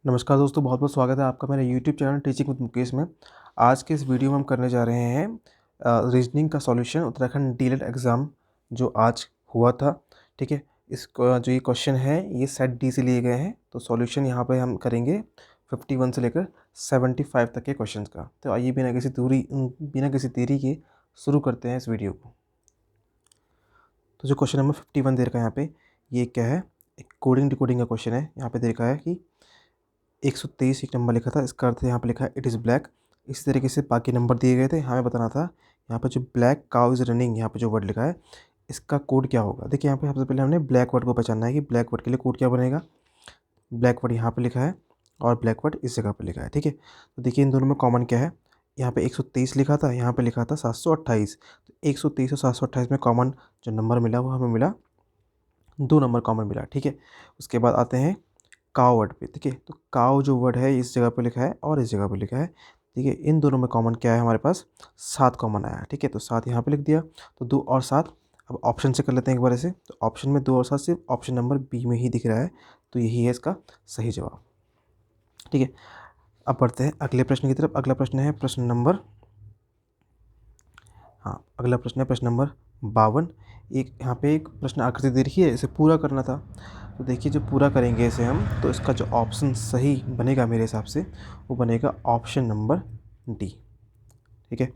नमस्कार दोस्तों, बहुत बहुत स्वागत है आपका मेरे YouTube channel teaching with Mukesh में। आज के इस वीडियो में हम करने जा रहे हैं रीजनिंग का सॉल्यूशन उत्तराखंड डीएलएड एग्ज़ाम जो आज हुआ था। ठीक है, जो ये क्वेश्चन है ये सेट डी से लिए गए हैं। तो सॉल्यूशन यहाँ पे हम करेंगे 51 से लेकर 75 तक के क्वेश्चंस का। तो आइए बिना किसी देरी के शुरू करते हैं इस वीडियो को। तो जो क्वेश्चन नंबर 51 दे रखा है यहाँ पे, ये क्या है, एक कोडिंग डिकोडिंग का क्वेश्चन है। यहाँ पे दे रखा है कि 123 एक नंबर लिखा था, इसका अर्थ यहाँ पे लिखा है इट इज़ ब्लैक। इसी तरीके से बाकी नंबर दिए गए थे, हमें बताना था यहाँ पे जो ब्लैक काउ इज़ रनिंग यहाँ पे जो वर्ड लिखा है इसका कोड क्या होगा। देखिए यहाँ पे सबसे पहले हमने ब्लैक वर्ड को पहचानना है कि ब्लैक वर्ड के लिए कोड क्या बनेगा। ब्लैक वर्ड यहाँ पे लिखा है और ब्लैक वर्ड इस जगह पे लिखा है। ठीक है, तो देखिए इन दोनों में कॉमन क्या है, यहाँ पे 123 लिखा था, यहाँ पे लिखा था 728। तो 123 और 728 में कॉमन जो नंबर मिला वो हमें मिला 2 नंबर कॉमन मिला। ठीक है, उसके बाद आते हैं काव वर्ड पे। ठीक है, तो काव जो वर्ड है इस जगह पे लिखा है और इस जगह पे लिखा है। ठीक है, इन दोनों में कॉमन क्या है, हमारे पास 7 कॉमन आया। ठीक है, तो 7 यहाँ पे लिख दिया। तो 2 और 7 अब ऑप्शन से कर लेते हैं एक बार ऐसे। तो ऑप्शन में 2 और 7 सिर्फ ऑप्शन नंबर बी में ही दिख रहा है, तो यही है इसका सही जवाब। ठीक है, अब बढ़ते हैं अगले प्रश्न की तरफ। अगला प्रश्न है प्रश्न नंबर अगला प्रश्न है प्रश्न नंबर 52। एक यहाँ पे एक प्रश्न आकृति दे रखी है, इसे पूरा करना था। तो देखिए जब पूरा करेंगे इसे हम, तो इसका जो ऑप्शन सही बनेगा मेरे हिसाब से वो बनेगा ऑप्शन नंबर डी। ठीक है,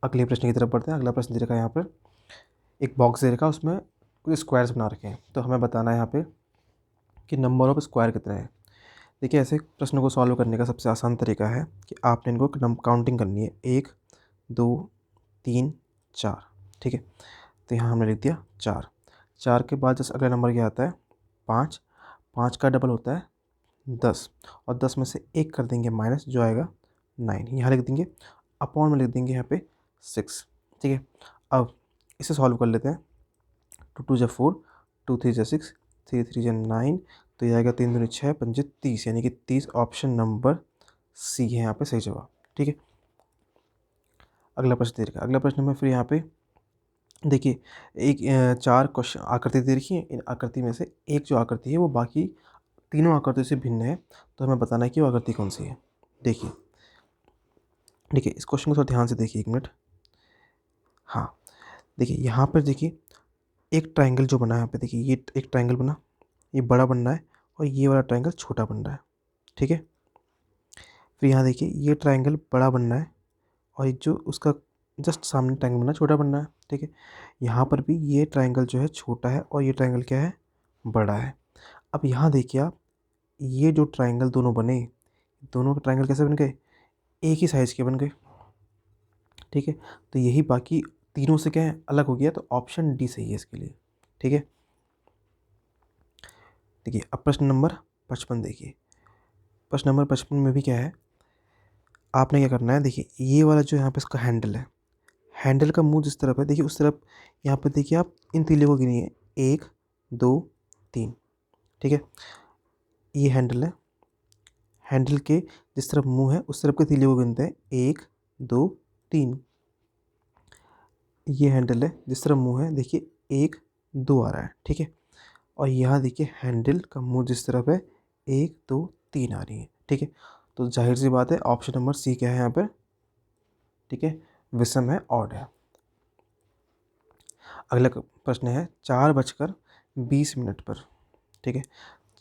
अगले प्रश्न की तरफ बढ़ते हैं। अगला प्रश्न दे रखा है यहाँ पर, एक बॉक्स दे रखा है, उसमें कुछ स्क्वायर्स बना रखे हैं। तो हमें बताना है यहाँ पे कि नंबर ऑफ स्क्वायर कितने हैं। देखिए ऐसे प्रश्न को सॉल्व करने का सबसे आसान तरीका है कि आपने इनको काउंटिंग करनी है, 1 2 3 4। ठीक है, तो यहाँ हमने लिख दिया 4। 4 के बाद जैसे अगला नंबर क्या आता है 5। 5 का डबल होता है 10, और 10 में से 1 कर देंगे माइनस, जो आएगा 9। यहाँ लिख देंगे, अपॉन में लिख देंगे यहाँ पे 6। ठीक है, अब इसे सॉल्व कर लेते हैं। 2 2 जा 4, 2 3 जा 6, 3 3 जा 9। तो ये आएगा 3 दूनी 6, 5 30, यानी कि 30 ऑप्शन नंबर सी है यहाँ पे सही जवाब। ठीक है, अगला प्रश्न दे रखा है। अगला प्रश्न में फिर यहाँ पे देखिए एक 4 क्वेश्चन आकृति दे रखी है। इन आकृति में से एक जो आकृति है वो बाकी तीनों आकृतियों से भिन्न है, तो हमें बताना है कि वो आकृति कौन सी है। देखिए देखिए इस क्वेश्चन को थोड़ा ध्यान से देखिए, 1 मिनट। हाँ, देखिए यहाँ पर देखिए एक ट्रायंगल जो बना है यहाँ पे, देखिए ये एक ट्रायंगल बना, ये बड़ा बन रहा है और ये वाला ट्रायंगल छोटा बन रहा है। ठीक है, फिर यहाँ देखिए ये ट्रायंगल बड़ा बन रहा है और ये जो उसका जस्ट सामने ट्रायंगल बना छोटा बन रहा है। ठीक है, यहाँ पर भी ये ट्रायंगल जो है छोटा है और ये ट्रायंगल क्या है, बड़ा है। अब यहाँ देखिए आप, ये जो ट्रायंगल दोनों बने, दोनों के ट्रायंगल कैसे बन गए, एक ही साइज़ के बन गए। ठीक है, तो यही बाकी तीनों से क्या है, अलग हो गया, तो ऑप्शन डी सही है इसके लिए। ठीक है, देखिए अब प्रश्न नंबर 55 देखिए। प्रश्न नंबर 55 में भी क्या है, आपने क्या करना है, देखिए ये वाला जो यहाँ पे इसका हैंडल है, हैंडल का मुंह जिस तरफ है देखिए उस तरफ यहाँ पे देखिए आप इन तीनों को गिनिए, 1 2 3। ठीक है, ये हैंडल है, हैंडल के जिस तरफ मुंह है उस तरफ के तीले को गिनते हैं, 1 2 3। ये हैंडल है, जिस तरफ मुंह है देखिए 1 2 आ रहा है। ठीक है, और यहाँ देखिए हैंडल का मुंह जिस तरफ है 1 2 3 आ रही है। ठीक है, तो जाहिर सी बात है ऑप्शन नंबर सी क्या है यहाँ पर। ठीक है, विषम है, ऑड है। अगला प्रश्न है 4:20 पर। ठीक है,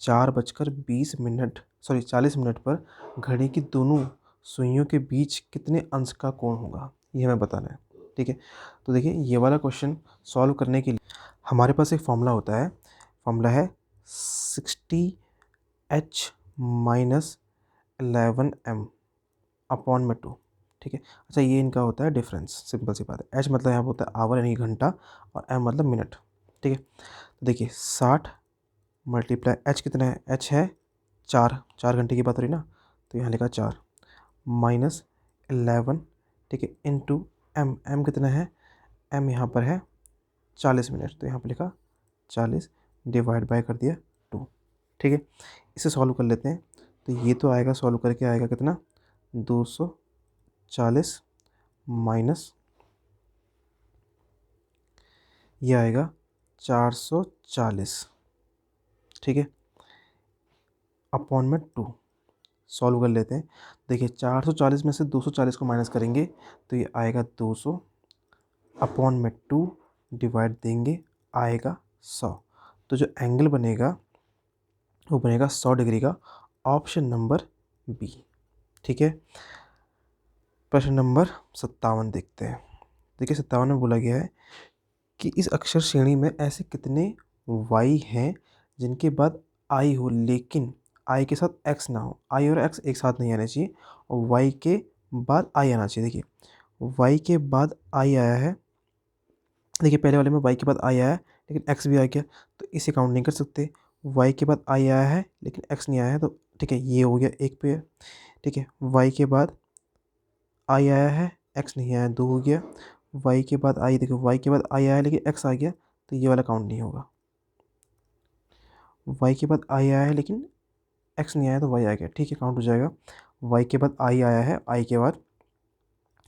40 मिनट पर घड़ी की दोनों सुइयों के बीच कितने अंश का कोण होगा, ये हमें बताना है। ठीक है, तो देखिए ये वाला क्वेश्चन सॉल्व करने के लिए हमारे पास एक फॉर्मूला होता है। फॉर्मूला है 60H माइनस 11M अपॉन में 2। ठीक है, अच्छा ये इनका होता है डिफरेंस, सिंपल सी बात है। एच मतलब यहाँ पर होता है आवर यानी घंटा, और एम मतलब मिनट। ठीक है, तो देखिए 60 मल्टीप्लाई एच कितना है, एच है 4, 4 घंटे की बात हो रही ना, तो यहाँ लिखा 4 माइनस 11। ठीक है, इंटू एम, एम कितना है, एम यहाँ पर है 40 मिनट, तो यहाँ पर लिखा 40 डिवाइड बाय कर दिया 2। ठीक है, इसे सॉल्व कर लेते हैं। तो ये तो आएगा, सॉल्व करके आएगा कितना, 240 माइनस ये आएगा 440। ठीक है, अपॉन में 2 सॉल्व कर लेते हैं। देखिए 440 में से 240 को माइनस करेंगे तो ये आएगा 200 अपॉन में 2 डिवाइड देंगे आएगा 100। तो जो एंगल बनेगा वो बनेगा 100 डिग्री का, ऑप्शन नंबर बी। ठीक है, प्रश्न नंबर 57 देखते हैं। देखिए 57 में बोला गया है कि इस अक्षर श्रेणी में ऐसे कितने y हैं जिनके बाद i हो लेकिन i के साथ x ना हो। i और x एक साथ नहीं आने चाहिए और y के बाद i आना चाहिए। देखिए y के बाद i आया है, देखिए पहले वाले में y के बाद i आया है लेकिन x भी आ गया, तो इसे काउंट नहीं कर सकते। y के बाद i आया है लेकिन x नहीं आया है, तो ठीक है ये हो गया एक पेयर। ठीक है, y के बाद i आया है, x नहीं आया, 2 हो गया। y के बाद i, देखो y के बाद i आया है लेकिन x आ गया, तो ये वाला काउंट नहीं होगा। y के बाद i आया है लेकिन x नहीं आया तो y आ गया, ठीक है काउंट हो जाएगा। y के बाद i आया है, i के बाद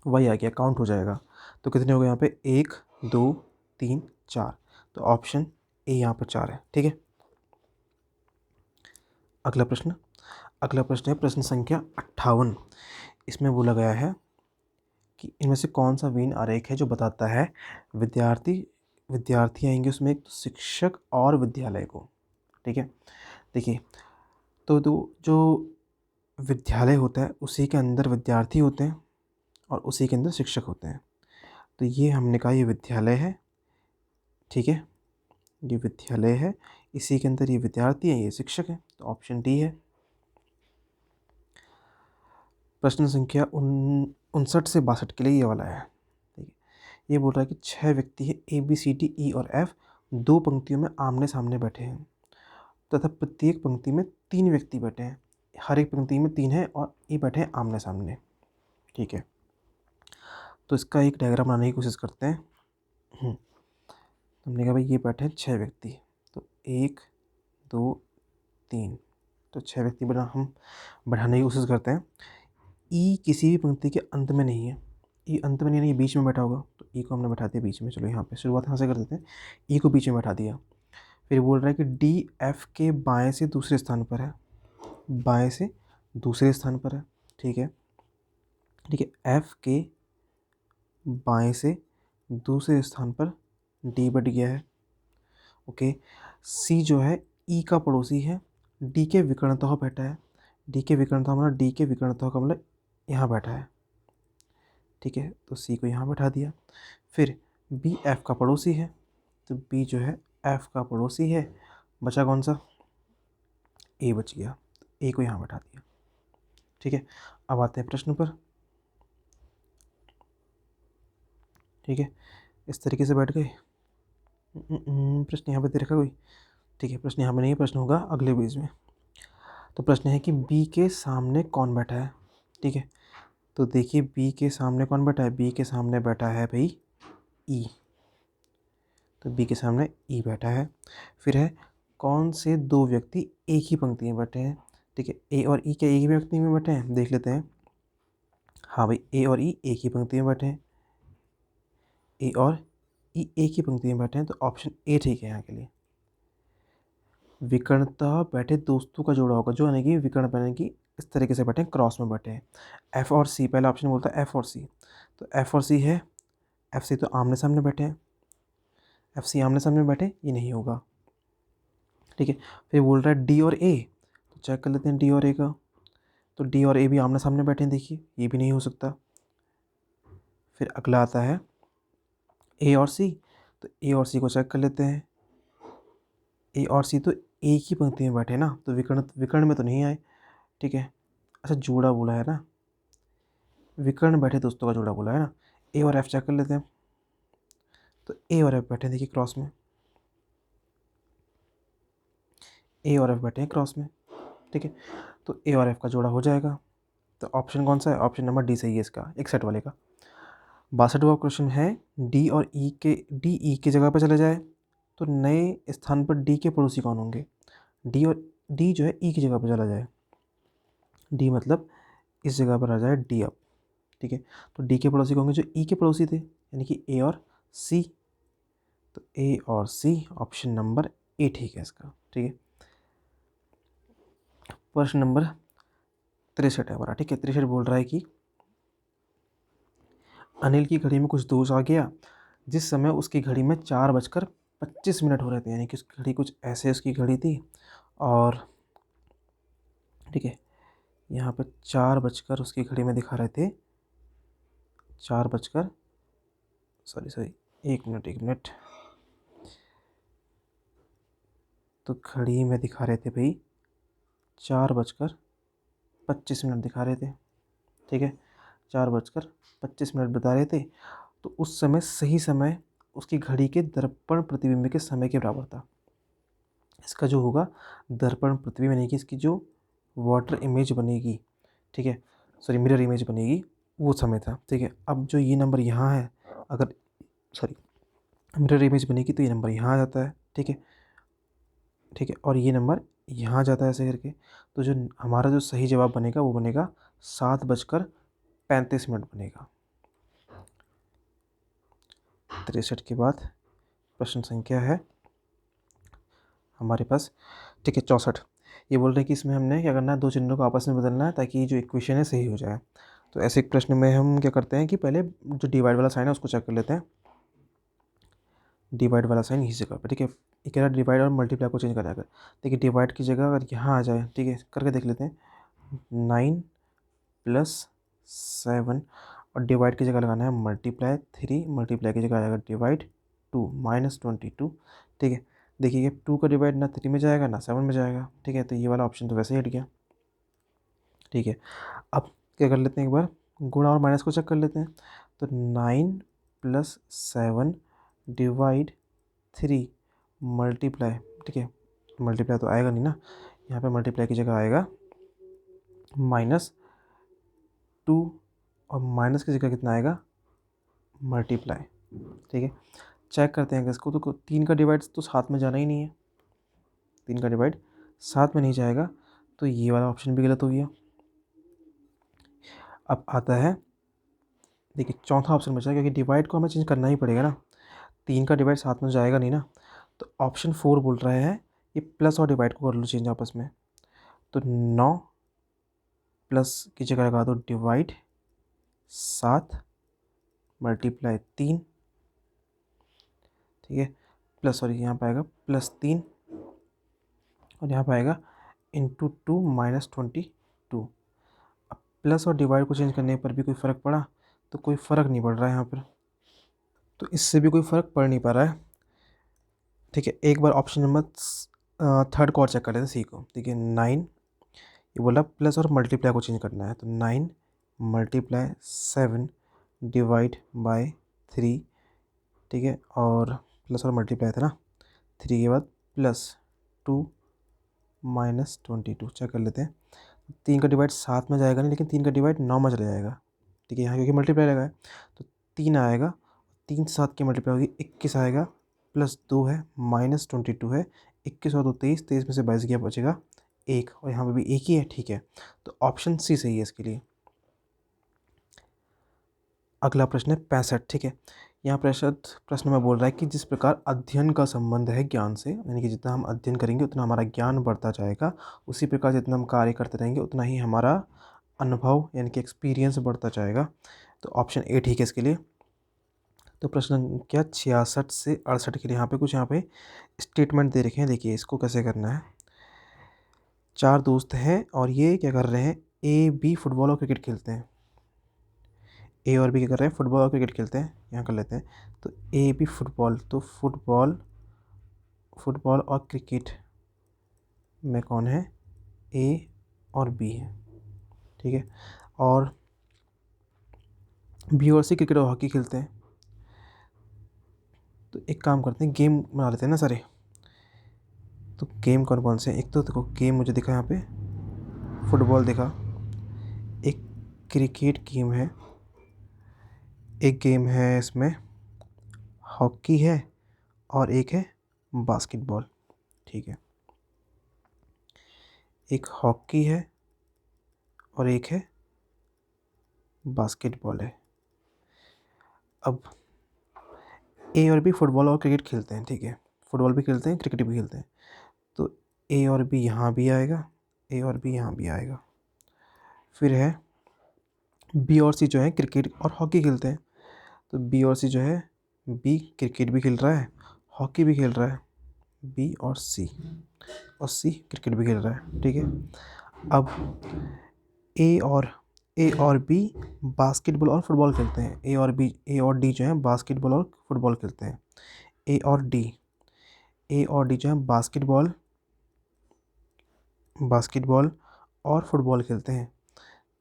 y आ गया, काउंट हो जाएगा। तो कितने हो गए यहाँ पे, 1 2 3 4, तो ऑप्शन ए यहाँ पर 4 है। ठीक है, अगला प्रश्न है प्रश्न संख्या 58। इसमें बोला गया है कि इनमें से कौन सा वेन आरेख है जो बताता है विद्यार्थी आएंगे उसमें एक तो शिक्षक और विद्यालय को। ठीक है, देखिए तो जो विद्यालय होता है उसी के अंदर विद्यार्थी होते हैं और उसी के अंदर शिक्षक होते हैं। तो ये हमने कहा ये विद्यालय है। ठीक है, ये विद्यालय है, इसी के अंदर ये विद्यार्थी है, ये शिक्षक है, तो ऑप्शन डी है। प्रश्न संख्या 59 से 62 के लिए ये वाला है। ठीक है, ये बोल रहा है कि 6 व्यक्ति है A B C D E और एफ 2 पंक्तियों में आमने सामने बैठे हैं तथा प्रत्येक पंक्ति में 3 व्यक्ति बैठे हैं। हर एक पंक्ति में 3 है और ये बैठे हैं आमने सामने। ठीक है, तो इसका एक डायग्राम बनाने की कोशिश करते हैं। हमने कहा भाई ये बैठे हैं 6 व्यक्ति, तो 1 2 3, तो 6 व्यक्ति हम बढ़ाने की कोशिश करते हैं। ई किसी भी पंक्ति के अंत में नहीं है, ई अंत में नहीं है, ये बीच में बैठा होगा, तो ई को हमने बैठा दिया बीच में। चलो यहाँ पे शुरुआत यहाँ से कर देते हैं, ई को बीच में बैठा दिया। फिर बोल रहा है कि डी एफ के बाएं से दूसरे स्थान पर है, बाएं से दूसरे स्थान पर है। ठीक है, ठीक है, एफ के बाएं से दूसरे स्थान पर डी बैठ गया है। ओके, सी जो है ई का पड़ोसी है, डी के विकर्णतः बैठा है। डी के विकर्णतः मतलब डी के विकर्णतः का मतलब यहाँ बैठा है। ठीक है, तो सी को यहाँ बैठा दिया। फिर बी एफ का पड़ोसी है, तो बी जो है एफ का पड़ोसी है, बचा कौन सा, ए बच गया, ए को यहाँ बैठा दिया। ठीक है, अब आते हैं प्रश्न पर। ठीक है, इस तरीके से बैठ गए। प्रश्न यहाँ पे दे रखा कोई, ठीक है प्रश्न यहाँ पे नहीं है, प्रश्न होगा अगले पेज में। तो प्रश्न है कि बी के सामने कौन बैठा है। ठीक है, तो देखिए बी के सामने कौन बैठा है, बी के सामने बैठा है भाई ई, तो बी के सामने ई बैठा है। फिर है कौन से 2 व्यक्ति एक ही पंक्ति में बैठे हैं। ठीक है, ए और ई क्या एक ही पंक्ति में बैठे हैं, देख लेते हैं। हाँ भाई, ए और ई एक ही पंक्ति में बैठे हैं, ए और ई एक ही पंक्ति में बैठे हैं, तो ऑप्शन ए ठीक है यहाँ के लिए। विकर्णतः बैठे दोस्तों का जोड़ा होगा, जो यानी कि विकर्ण यानी कि इस तरीके से बैठे हैं, क्रॉस में बैठे हैं। एफ और सी, पहला ऑप्शन बोलता है एफ और सी, तो एफ और सी है, एफ सी तो आमने सामने बैठे हैं, एफ सी आमने सामने बैठे, ये नहीं होगा। ठीक है, फिर बोल रहा है डी और ए, तो चेक कर लेते हैं डी और ए का, तो डी और ए भी आमने सामने बैठे हैं, देखिए ये भी नहीं हो सकता। फिर अगला आता है ए और सी, तो ए और सी को चेक कर लेते हैं, ए और सी तो एक ही पंक्ति में बैठे हैं ना, तो विकर्ण में तो नहीं आए। ठीक है, अच्छा जोड़ा बोला है ना, विकर्ण बैठे दोस्तों का जोड़ा बोला है ना, ए और एफ चेक कर लेते हैं, तो ए और एफ बैठे हैं देखिए क्रॉस में, ए और एफ बैठे हैं क्रॉस में। ठीक है, तो ए और एफ का जोड़ा हो जाएगा, तो ऑप्शन कौन सा है, ऑप्शन नंबर डी सही है इसका, 61 वाले का। 62वां क्वेश्चन है डी और ई के, डी ई की जगह पर चले जाए तो नए स्थान पर डी के पड़ोसी कौन होंगे। डी जो है ई की जगह पर चला जाए, डी मतलब इस जगह पर आ जाए डी अब। ठीक है, तो डी के पड़ोसी होंगे जो ई के पड़ोसी थे, यानी कि ए और सी, तो ए और सी ऑप्शन नंबर ए ठीक है इसका। ठीक है, प्रश्न नंबर 63 है हमारा, ठीक है। 63 बोल रहा है कि अनिल की घड़ी में कुछ दोष आ गया जिस समय उसकी घड़ी में 4:25 हो रहे थे, यानी कि उसकी घड़ी कुछ ऐसे उसकी घड़ी थी, और ठीक है यहाँ पे 4 बजकर उसकी घड़ी में दिखा रहे थे, 4 बजकर, सॉरी 1 मिनट, तो घड़ी में दिखा रहे थे भाई 4:25 दिखा रहे थे, ठीक है। 4:25 बता रहे थे, तो उस समय सही समय उसकी घड़ी के दर्पण प्रतिबिंब के समय के बराबर था। इसका जो होगा दर्पण प्रतिबिंब यानी कि इसकी जो वाटर इमेज बनेगी, ठीक है, सॉरी मिरर इमेज बनेगी, वो समय था, ठीक है। अब जो ये नंबर यहाँ है, अगर सॉरी मिरर इमेज बनेगी तो ये नंबर यहाँ आ जाता है, ठीक है, ठीक है, और ये नंबर यहाँ जाता है ऐसे करके, तो जो हमारा जो सही जवाब बनेगा वो बनेगा 7:35 बनेगा। 63 के बाद प्रश्न संख्या है हमारे पास, ठीक है, 64। ये बोल रहे हैं कि इसमें हमने क्या करना है, दो चिन्हों को आपस में बदलना है ताकि जो इक्वेशन है सही हो जाए। तो ऐसे एक प्रश्न में हम क्या करते हैं कि पहले जो डिवाइड वाला साइन है उसको चेक कर लेते हैं। डिवाइड वाला साइन इसी जगह पर, ठीक है। ये कह रहा है डिवाइड और मल्टीप्लाई को चेंज करा कर, देखिए डिवाइड की जगह अगर यहाँ आ जाए, ठीक है, करके देख लेते हैं। 9+7 और डिवाइड की जगह लगाना है मल्टीप्लाई 3, मल्टीप्लाई की जगह आएगा डिवाइड 2 -22, ठीक है। देखिए ये 2 का डिवाइड ना 3 में जाएगा ना 7 में जाएगा, ठीक है, तो ये वाला ऑप्शन तो वैसे ही हट गया, ठीक है। अब क्या कर लेते हैं, एक बार गुणा और माइनस को चेक कर लेते हैं। तो 9+7 डिवाइड 3 मल्टीप्लाई, ठीक है, मल्टीप्लाई तो आएगा नहीं ना, यहाँ पे मल्टीप्लाई की जगह आएगा -2 और माइनस की जगह कितना आएगा मल्टीप्लाई, ठीक है। चेक करते हैं इसको, तो 3 का डिवाइड तो साथ में जाना ही नहीं है, 3 का डिवाइड साथ में नहीं जाएगा, तो ये वाला ऑप्शन भी गलत हो गया। अब आता है, देखिए चौथा ऑप्शन बचा है, क्योंकि डिवाइड को हमें चेंज करना ही पड़ेगा ना, 3 का डिवाइड साथ में जाएगा नहीं ना, तो ऑप्शन 4 बोल रहा है ये प्लस और डिवाइड को कर लो चेंज आपस में। तो 9 प्लस की जगह लगा दो डिवाइड 7 मल्टीप्लाई 3, ठीक है, प्लस सॉरी यहाँ पर आएगा +3 और यहाँ पर आएगा इंटू 2 -22। अब प्लस और डिवाइड को चेंज करने पर भी कोई फ़र्क पड़ा, तो कोई फ़र्क नहीं पड़ रहा है यहाँ पर, तो इससे भी कोई फ़र्क पड़ नहीं पा रहा है, ठीक है। एक बार ऑप्शन नंबर थर्ड को और चेक कर लेते हैं, सी को, ठीक है। 9 ये बोला प्लस और मल्टीप्लाई को चेंज करना है, तो 9 × 7 डिवाइड बाय 3, ठीक है, और प्लस और मल्टीप्लाई था ना, 3 के बाद +2 -22 चेक कर लेते हैं। 3 का डिवाइड 7 में जाएगा नहीं, लेकिन 3 का डिवाइड 9 में चला जाएगा, ठीक है, यहाँ क्योंकि मल्टीप्लाई लगा है, तो 3 आएगा, 3 से 7 की मल्टीप्लाई होगी 21 आएगा, +2 है -22 है, 21 और 2 23, 23 में से 22 गया, बचेगा 1, और यहाँ पे भी 1 ही है, ठीक है, तो ऑप्शन सी सही है इसके लिए। अगला प्रश्न है 65, ठीक है। यहाँ प्रश्न में बोल रहा है कि जिस प्रकार अध्ययन का संबंध है ज्ञान से, यानी कि जितना हम अध्ययन करेंगे उतना हमारा ज्ञान बढ़ता जाएगा, उसी प्रकार जितना हम कार्य करते रहेंगे उतना ही हमारा अनुभव यानी कि एक्सपीरियंस बढ़ता जाएगा, तो ऑप्शन ए ठीक है इसके लिए। तो प्रश्न क्या 66 से 68 के लिए यहाँ पे कुछ यहाँ पे स्टेटमेंट दे रखे हैं, देखिए इसको कैसे करना है। 4 दोस्त हैं और ये क्या कर रहे हैं, ए बी फुटबॉल और क्रिकेट खेलते हैं, ए और बी क्या कर रहे हैं, फुटबॉल और क्रिकेट खेलते हैं, यहाँ कर लेते हैं। तो ए बी फुटबॉल, तो फुटबॉल और क्रिकेट में कौन है, ए और बी है, ठीक है, और बी और सी क्रिकेट और हॉकी खेलते हैं। तो एक काम करते हैं, गेम बना लेते हैं ना सारे, तो गेम कौन कौन से हैं, एक तो देखो गेम मुझे दिखा यहाँ पे फुटबॉल दिखा, एक क्रिकेट गेम है, एक गेम है इसमें हॉकी है, और एक है बास्केटबॉल, ठीक है, एक हॉकी है और एक है बास्केटबॉल है। अब ए और बी फुटबॉल और क्रिकेट खेलते हैं, ठीक है, फुटबॉल भी खेलते हैं क्रिकेट भी खेलते हैं, तो ए और बी यहाँ भी आएगा ए और बी यहाँ भी आएगा। फिर है बी और सी जो है क्रिकेट और हॉकी खेलते हैं, तो बी और सी जो है, बी क्रिकेट भी खेल रहा है, हॉकी भी खेल रहा है, बी और सी क्रिकेट भी खेल रहा है, ठीक है। अब ए और बी बास्केटबॉल और फुटबॉल खेलते हैं। ए और डी जो है बास्केटबॉल और फुटबॉल खेलते हैं। ए और डी जो है बास्केटबॉल और फुटबॉल खेलते हैं,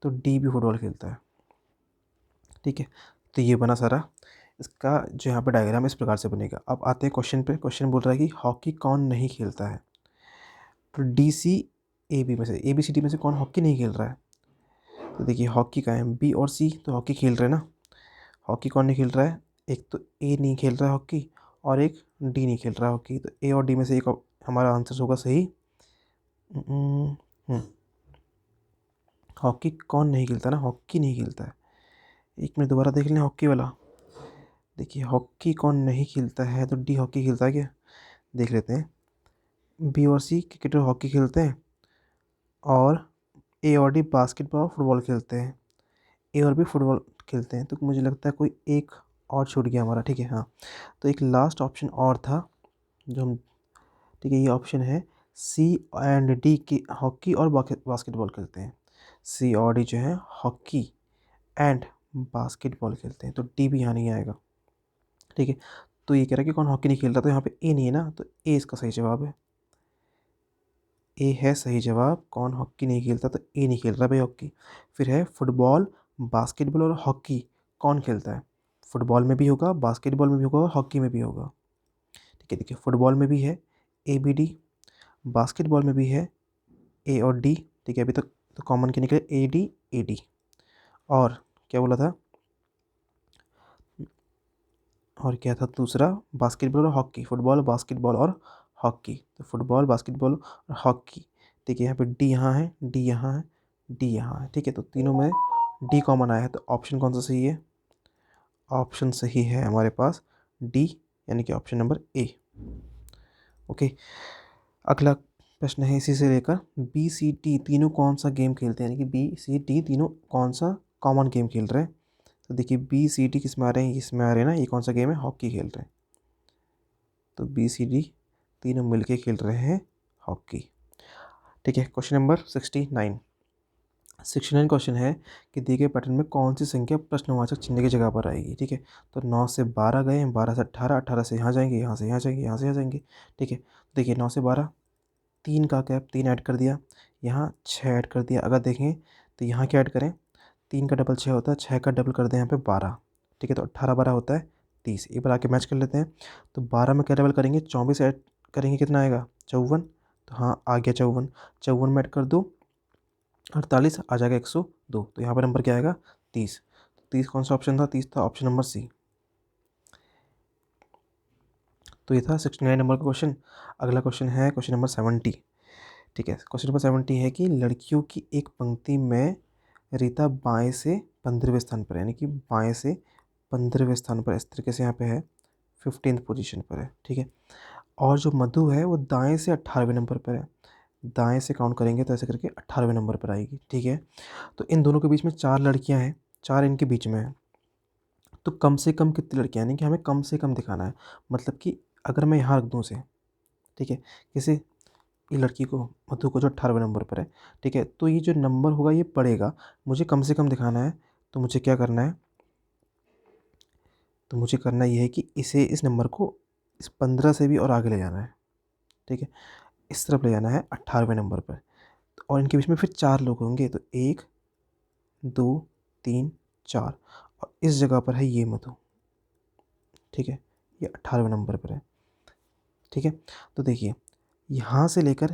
तो डी भी फुटबॉल खेलता है, ठीक है। तो ये बना सारा। इसका जो यहाँ पे डायग्राम इस प्रकार से बनेगा। अब आते हैं क्वेश्चन पे। क्वेश्चन बोल रहा है कि हॉकी कौन नहीं खेलता है। तो डी सी ए बी में से, ए बी सी डी में से कौन हॉकी नहीं खेल रहा है। तो देखिए हॉकी का है, बी और सी तो हॉकी खेल रहे हैं ना। हॉकी कौन नहीं खेल रहा है, एक तो ए नहीं खेल रहा है हॉकी और एक डी नहीं खेल रहा है हॉकी। तो ए और डी में से एक हमारा आंसर होगा सही। हॉकी कौन नहीं खेलता ना, हॉकी नहीं खेलता है। एक मिनट दोबारा देख लें हॉकी वाला। देखिए हॉकी कौन नहीं खेलता है, तो डी हॉकी खेलता है क्या, देख लेते हैं। बी और सी क्रिकेट और हॉकी खेलते हैं और ए और डी बास्केटबॉल और फुटबॉल खेलते हैं। ए और बी फुटबॉल खेलते हैं, तो मुझे लगता है कोई एक और छूट गया हमारा, ठीक है। हाँ, तो एक लास्ट ऑप्शन और था जो हम, ठीक है, ये ऑप्शन है सी एंड डी की हॉकी और बास्केटबॉल खेलते हैं। सी और डी जो है हॉकी एंड बास्केटबॉल खेलते हैं, तो डी भी यहाँ नहीं आएगा, ठीक है। तो ये कह रहा है कि कौन हॉकी नहीं खेल रहा, तो यहाँ पे ए नहीं है ना, तो ए इसका सही जवाब है। ए है सही जवाब। कौन हॉकी नहीं खेलता, तो ए नहीं खेल रहा भाई हॉकी। फिर है फुटबॉल, बास्केटबॉल और हॉकी कौन खेलता है। फुटबॉल में भी होगा, बास्केटबॉल में भी होगा और हॉकी में भी होगा, ठीक है। देखिए फुटबॉल में भी है ए बी डी, बास्केटबॉल में भी है ए और डी, ठीक है। अभी तक तो कॉमन के निकले ए डी। और क्या बोला था, और क्या था दूसरा, बास्केटबॉल और हॉकी, फुटबॉल बास्केटबॉल और हॉकी। तो फुटबॉल बास्केटबॉल और हॉकी, ठीक है। यहाँ पे डी यहाँ है, डी यहाँ है, डी यहाँ है, ठीक है। तो तीनों में डी कॉमन आया है, तो ऑप्शन कौन सा सही है। ऑप्शन सही है हमारे पास डी, यानी कि ऑप्शन नंबर ए। ओके, अगला प्रश्न है इसी से लेकर, बी सी डी तीनों कौन सा गेम खेलते हैं, यानी कि बी सी डी तीनों कौन सा कॉमन गेम खेल रहे हैं। तो देखिए बी सी डी किस में आ रहे हैं, इसमें आ रहे हैं ना, ये कौन सा गेम है, हॉकी खेल रहे हैं। तो बी सी डी तीनों मिलके खेल रहे हैं हॉकी, ठीक है। क्वेश्चन नंबर 69 क्वेश्चन है कि दिए गए पैटर्न में कौन सी संख्या प्रश्नवाचक चिन्ह की जगह पर आएगी, ठीक है। तो 9 से 12 गए, 12 से 18, 18 से यहाँ जाएंगे, यहाँ से यहाँ जाएंगे, यहाँ से यहाँ जाएंगे, ठीक है। देखिए 9 से 12, 3 का गैप, 3 ऐड कर दिया, यहाँ 6 ऐड कर दिया। अगर देखें तो यहाँ क्या ऐड करें, 3 का डबल 6 होता है, 6 का डबल कर दें यहाँ पे 12, ठीक है। तो 18 12 होता है 30। एक बार आके मैच कर लेते हैं। तो 12 में क्या डबल करेंगे, 24 ऐड करेंगे, कितना आएगा 54। तो हाँ आ गया 54, 54 में ऐड कर दो 48, आ जाएगा 102। तो यहाँ पर नंबर क्या आएगा 30। 30 कौन सा ऑप्शन था, 30 था ऑप्शन नंबर सी। तो ये था 69 नंबर का क्वेश्चन। अगला क्वेश्चन है क्वेश्चन नंबर 70, ठीक है। क्वेश्चन नंबर 70 है कि लड़कियों की एक पंक्ति में रीता बाएं से 15वें स्थान पर है, यानी कि बाएं से 15वें स्थान पर, इस तरीके से यहाँ पे है 15th पोजीशन पर है, ठीक है। और जो मधु है वो दाएं से 18वें नंबर पर है। दाएं से काउंट करेंगे तो ऐसे करके 18वें नंबर पर आएगी, ठीक है। तो इन दोनों के बीच में 4 लड़कियां हैं, 4 इनके बीच में है। तो कम से कम कितनी लड़कियां, यानी कि हमें कम से कम दिखाना है। मतलब कि अगर मैं यहाँ रख दूँ उसे, ठीक है, किसी ये लड़की को, मधु को, जो 18वें नंबर पर है, ठीक है। तो ये जो नंबर होगा ये पड़ेगा, मुझे कम से कम दिखाना है। तो मुझे क्या करना है, तो मुझे करना ये है कि इस नंबर को इस 15 से भी और आगे ले जाना है, ठीक है। इस तरफ ले जाना है 18वें नंबर पर। और इनके बीच में फिर 4 लोग होंगे, तो 1 2 3 4, और इस जगह पर है ये मधु, ठीक है। ये 18वें नंबर पर है, ठीक है। तो देखिए यहाँ से लेकर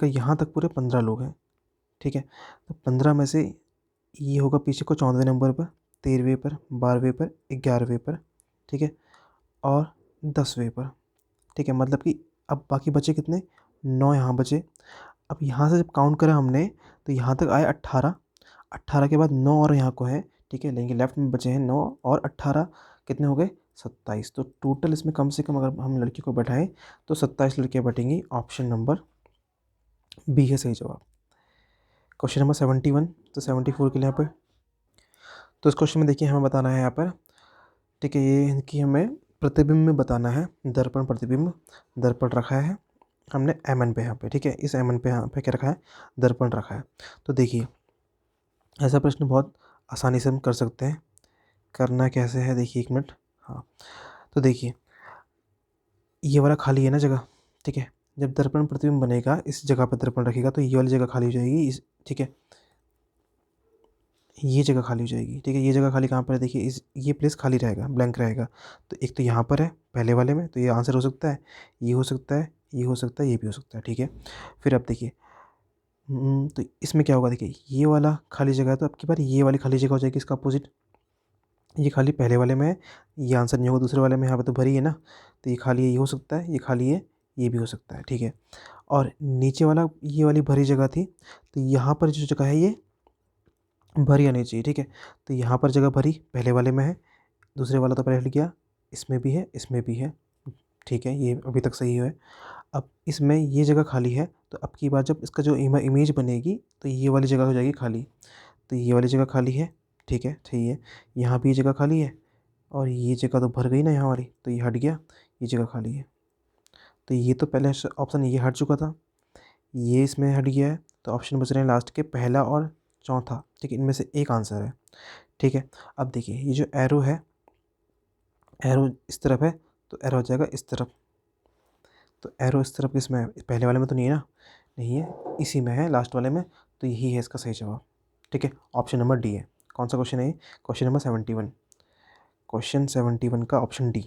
यहाँ तक पूरे 15 लोग हैं, ठीक है। तो 15 में से ये होगा पीछे को 14वें नंबर पर, 13वें पर, 12वें पर, 11वें पर, ठीक है, और 10वें पर, ठीक है। मतलब कि अब बाकी बचे कितने, 9 यहाँ बचे। अब यहाँ से जब काउंट करा हमने तो यहाँ तक आए 18, 18 के बाद 9 और यहाँ को है, ठीक है। लेकिन लेफ्ट में बचे हैं 9 और 18, कितने हो गए 27। तो टोटल इसमें कम से कम अगर हम लड़कियों को बैठाएं तो 27 लड़कियां बैठेंगी। ऑप्शन नंबर बी है सही जवाब। Question number 71। तो 74 के लिए यहाँ पर, तो इस क्वेश्चन में देखिए हमें बताना है यहाँ पर, ठीक है, ये कि हमें प्रतिबिंब में बताना है। दर्पण प्रतिबिंब, दर्पण रखा है हमने एम एन पे यहाँ पे, ठीक है, इस एम एन पे यहाँ पे क्या रखा है, दर्पण रखा है। तो देखिए ऐसा प्रश्न बहुत आसानी से हम कर सकते हैं। करना कैसे है देखिए, एक मिनट। हाँ, तो देखिए ये वाला खाली है ना जगह, ठीक है। जब दर्पण प्रतिबिंब बनेगा, इस जगह पर दर्पण रखेगा तो ये वाली जगह खाली हो जाएगी, इस, ठीक है, ये जगह खाली हो जाएगी, ठीक है। ये जगह खाली कहाँ पर है देखिए, इस ये प्लेस खाली रहेगा, ब्लैंक रहेगा। तो एक तो यहाँ पर है पहले वाले में, तो ये आंसर हो सकता है, ये हो सकता है, ये हो सकता है, ये भी हो सकता है, ठीक है। फिर अब देखिए तो इसमें क्या होगा देखिए, ये वाला खाली जगह है तो अब की बार ये वाली खाली जगह हो जाएगी इसका अपोजिट। ये खाली पहले वाले में है, ये आंसर नहीं होगा दूसरे वाले में, यहाँ पे तो भरी है ना, तो ये खाली है, ये हो सकता है, ये खाली है, ये भी हो सकता है, ठीक है। और नीचे वाला ये वाली भरी जगह थी, तो यहाँ पर जो जगह है ये भरी आनी चाहिए, ठीक है। तो यहाँ पर जगह भरी पहले वाले में है, दूसरे वाला तो पहले हट गया, इसमें भी है, इसमें भी है, ठीक है, ये अभी तक सही है। अब इसमें ये जगह खाली है, तो अब की बार जब इसका जो इमेज बनेगी तो ये वाली जगह हो जाएगी खाली। तो ये वाली जगह खाली है, ठीक है, सही है। यहाँ भी ये जगह खाली है, और ये जगह तो भर गई ना यहाँ वाली, तो ये हट गया, ये जगह खाली है। तो ये तो पहले ऑप्शन ये हट चुका था, ये इसमें हट गया है, तो ऑप्शन बच रहे हैं लास्ट के पहला और चौथा, ठीक है, इनमें से एक आंसर है, ठीक है। अब देखिए ये जो एरो है, एरो इस तरफ है, तो एरो हो जाएगा इस तरफ। तो एरो इस तरफ किसमें है, पहले वाले में तो नहीं है ना, नहीं है, इसी में है लास्ट वाले में, तो यही है इसका सही जवाब, ठीक है। ऑप्शन नंबर डी है। कौन सा क्वेश्चन है ये, क्वेश्चन नंबर 71। क्वेश्चन 71 का ऑप्शन डी।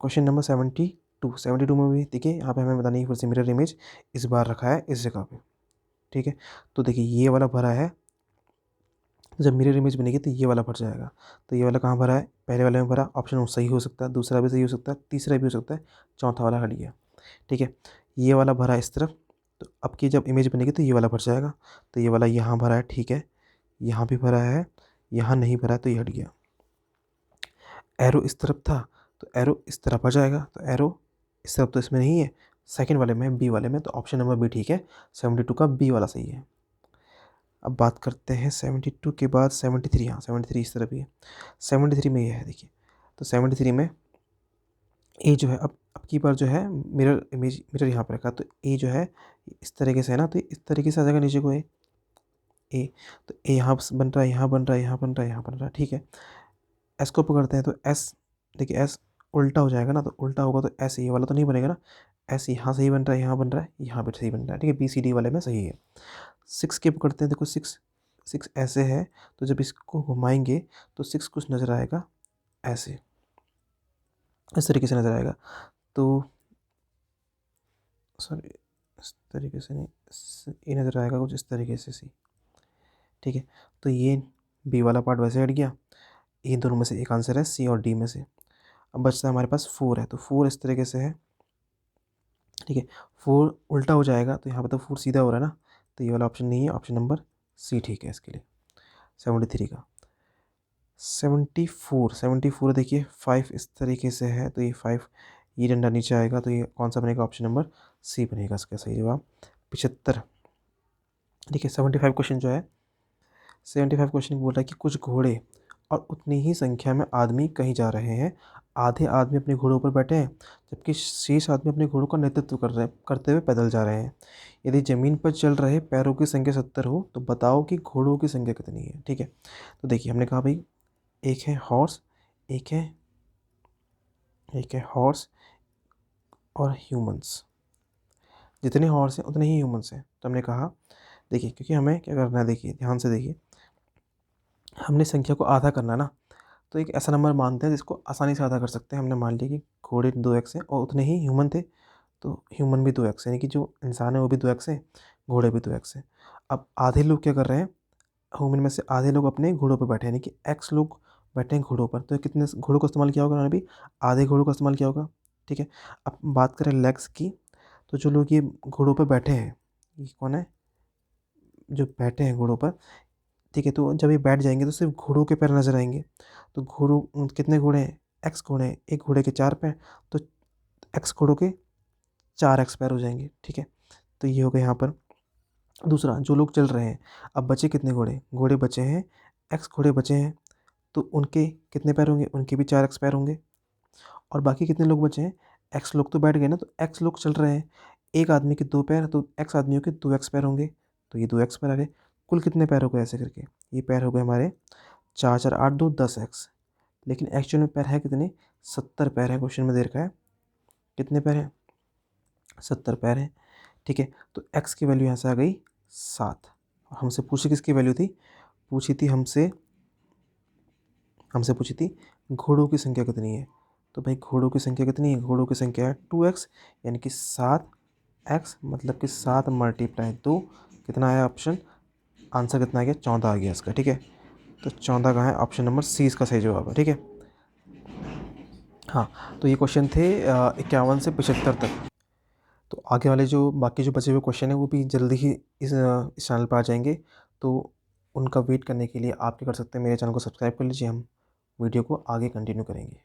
क्वेश्चन नंबर 72 में भी देखिए यहाँ पे हमें बतानी है फिर से मिरर इमेज इस बार रखा है इस जगह पे, ठीक है। तो देखिए ये वाला भरा है, जब मिरर इमेज बनेगी तो ये वाला भर जाएगा। तो ये वाला कहाँ भरा है, पहले वाले में भरा, ऑप्शन सही हो सकता है, दूसरा भी सही हो सकता है, तीसरा भी हो सकता है, चौथा वाला हट गया, ठीक है। ये वाला भरा है इस तरफ, तो अब की जब इमेज बनेगी तो ये वाला भर जाएगा। तो ये वाला यहाँ भरा है, ठीक है, यहाँ भी भरा है, यहाँ नहीं भरा है, तो ये हट गया। एरो इस तरफ था, तो एरो इस तरफ आ जाएगा, तो एरो इस तरफ तो इसमें नहीं है, सेकंड वाले में, बी वाले में, तो ऑप्शन नंबर बी ठीक है, 72 का बी वाला सही है। अब बात करते हैं 72 के बाद 73। हाँ 73 इस तरफ ही है, 73 में ये है देखिए। तो 73 में ए जो है, अब की बार जो है मिरर इमेज, मिरर यहाँ पर रखा, तो ए जो है इस तरीके से है ना, तो इस तरीके से आ जाएगा नीचे को ए, तो ए यहाँ बन रहा है, यहाँ बन रहा है, यहाँ बन रहा है, यहाँ बन रहा है, ठीक है। एस को पकड़ते हैं तो एस, देखिए एस उल्टा हो जाएगा ना, तो उल्टा होगा तो एस ये वाला तो नहीं बनेगा ना, एस यहाँ सही बन रहा है, यहाँ बन रहा है, यहाँ भी सही बन रहा है, ठीक है, बी सी डी वाले में सही है। 6 के पकड़ते हैं, देखो 6, 6 ऐसे है, तो जब इसको घुमाएंगे तो 6 कुछ नज़र आएगा ऐसे, इस तरीके से नज़र आएगा। तो सॉरी इस तरीके से नहीं, ये नज़र आएगा कुछ इस तरीके से सी, ठीक है। तो ये बी वाला पार्ट वैसे हट गया, ये दोनों में से एक आंसर है सी और डी में से। अब बचता है हमारे पास 4 है, तो 4 इस तरीके से है, ठीक है। 4 उल्टा हो जाएगा, तो यहाँ पर तो 4 सीधा हो रहा है ना, तो ये वाला ऑप्शन नहीं है, ऑप्शन नंबर सी ठीक है इसके लिए 73 का। 74 देखिए 5 इस तरीके से है, तो ये 5 ये डंडा नीचे आएगा, तो ये कौन सा बनेगा, ऑप्शन नंबर सी बनेगा इसका सही जवाब। 75, ठीक है। 75 क्वेश्चन जो है, 75 क्वेश्चन बोल रहा है कि कुछ घोड़े और उतनी ही संख्या में आदमी कहीं जा रहे हैं। आधे आदमी अपने घोड़ों पर बैठे हैं, जबकि शेष आदमी अपने घोड़ों का नेतृत्व करते हुए पैदल जा रहे हैं। यदि ज़मीन पर चल रहे पैरों की संख्या 70 हो तो बताओ कि घोड़ों की संख्या कितनी है, ठीक है। तो देखिए हमने कहा भाई एक है हॉर्स, एक है हॉर्स और ह्यूमंस, जितने हॉर्स हैं उतने ही ह्यूमंस हैं। तो हमने कहा देखिए, क्योंकि हमें क्या करना है, देखिए ध्यान से देखिए, हमने संख्या को आधा करना है ना, तो एक ऐसा नंबर मानते हैं जिसको आसानी से आधा कर सकते हैं। हमने मान लिया कि घोड़े 2x हैं और उतने ही ह्यूमन थे, तो ह्यूमन भी 2x है, यानी कि जो इंसान है वो भी 2x है, घोड़े भी 2x है। अब आधे लोग क्या कर रहे हैं, ह्यूमन में से आधे लोग अपने घोड़ों पर बैठे हैं, यानी कि x लोग बैठे हैं घोड़ों पर, तो कितने घोड़ों का इस्तेमाल किया होगा उन्होंने भी, आधे घोड़ों का इस्तेमाल किया होगा, ठीक है। अब बात करें लेग्स की, तो जो लोग ये घोड़ों पर बैठे हैं, ये कौन है, जो बैठे हैं घोड़ों पर, ठीक है। तो जब ये बैठ जाएंगे तो सिर्फ घोड़ों के पैर नजर आएंगे, तो घोड़ों कितने घोड़े हैं, एक्स घोड़े हैं, एक घोड़े के 4 पैर, तो एक्स घोड़ों के 4 एक्स पैर हो जाएंगे। ठीक है, तो ये हो गया यहाँ पर। दूसरा, जो लोग चल रहे हैं, अब बचे कितने घोड़े, घोड़े बचे हैं, एक्स घोड़े बचे हैं, तो उनके कितने पैर होंगे, उनके भी 4 एक्स पैर होंगे। और बाकी कितने लोग बचे हैं, एक्स लोग तो बैठ गए ना, तो एक्स लोग चल रहे हैं, एक आदमी के 2 पैर, तो एक्स आदमियों के 2 एक्स पैर होंगे, तो ये 2 एक्स पैर आ गए। कुल कितने पैर हो गए ऐसे करके, ये पैर हो गए हमारे 4 4 8 2 10 एक्स। लेकिन एक्चुअल में पैर है कितने, 70 पैर है, क्वेश्चन में दे रखा है कितने पैर हैं, 70 पैर हैं। ठीक है, तो एक्स की वैल्यू यहाँ से आ गई 7। और हमसे पूछी किसकी वैल्यू थी, पूछी थी हमसे हमसे पूछी थी घोड़ों की संख्या कितनी है। तो भाई घोड़ों की संख्या कितनी है, घोड़ों की संख्या है 2x, यानी कि 7x, मतलब कि 7 मल्टीप्लाई 2, कितना आया ऑप्शन, आंसर कितना आ गया, 14 आ गया इसका। ठीक है, तो 14 कहाँ है, ऑप्शन नंबर सी इसका सही जवाब है। ठीक है, हाँ, तो ये क्वेश्चन थे 51 से 75 तक। तो आगे वाले जो बाकी जो बचे हुए क्वेश्चन हैं वो भी जल्दी ही इस चैनल पर आ जाएंगे। तो उनका वेट करने के लिए आप क्या कर सकते हैं, मेरे चैनल को सब्सक्राइब कर लीजिए, हम वीडियो को आगे कंटिन्यू करेंगे।